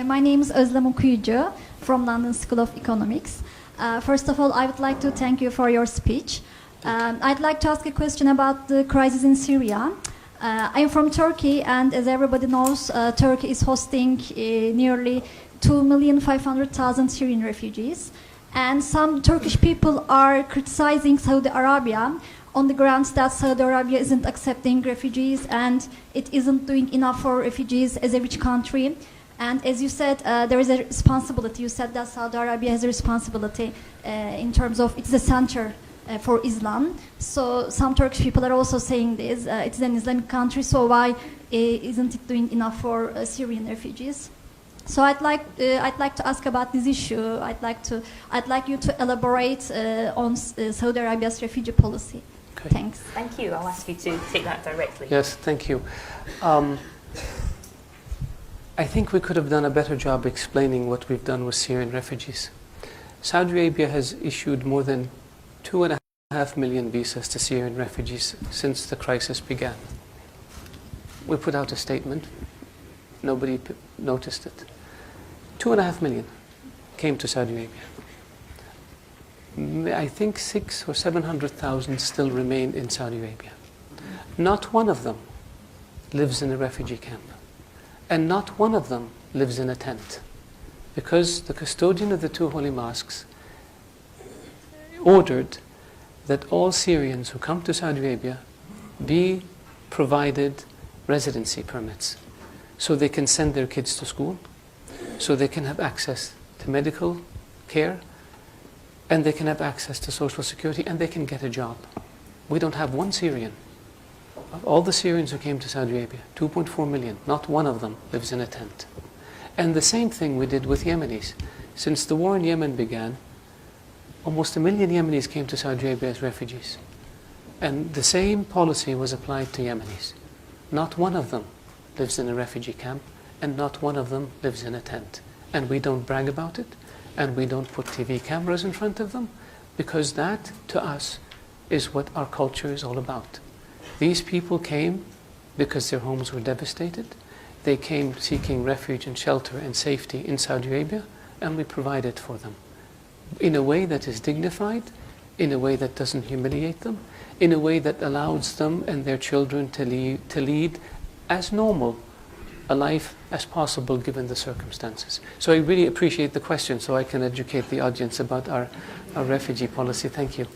My name is Özlem Okuyucu from London School of Economics. First of all, I would like to thank you for your speech. I'd like to ask a question about the crisis in Syria. I'm from Turkey, and as everybody knows, Turkey is hosting nearly 2,500,000 Syrian refugees. And some Turkish people are criticizing Saudi Arabia on the grounds that Saudi Arabia isn't accepting refugees and it isn't doing enough for refugees as a rich country. And as you said, there is a responsibility. You said that Saudi Arabia has a responsibility in terms of it's the center for Islam. So some Turkish people are also saying this. It's an Islamic country, so why isn't it doing enough for Syrian refugees? So I'd like to ask about this issue. I'd like you to elaborate on Saudi Arabia's refugee policy. Okay. Thanks. Thank you. I'll ask you to take that directly. Yes, thank you. I think we could have done a better job explaining what we've done with Syrian refugees. Saudi Arabia has issued more than 2.5 million visas to Syrian refugees since the crisis began. We put out a statement. Nobody noticed it. 2.5 million came to Saudi Arabia. I think 600,000 or 700,000 still remain in Saudi Arabia. Not one of them lives in a refugee camp. And not one of them lives in a tent. Because the custodian of the two holy mosques ordered that all Syrians who come to Saudi Arabia be provided residency permits so they can send their kids to school, so they can have access to medical care, and they can have access to social security, and they can get a job. We don't have one Syrian. Of all the Syrians who came to Saudi Arabia, 2.4 million, not one of them lives in a tent. And the same thing we did with Yemenis. Since the war in Yemen began, almost 1 million Yemenis came to Saudi Arabia as refugees. And the same policy was applied to Yemenis. Not one of them lives in a refugee camp, and not one of them lives in a tent. And we don't brag about it, and we don't put TV cameras in front of them, because that, to us, is what our culture is all about. These people came because their homes were devastated. They came seeking refuge and shelter and safety in Saudi Arabia, and we provided for them in a way that is dignified, in a way that doesn't humiliate them, in a way that allows them and their children to lead as normal a life as possible given the circumstances. So I really appreciate the question, so I can educate the audience about our refugee policy. Thank you.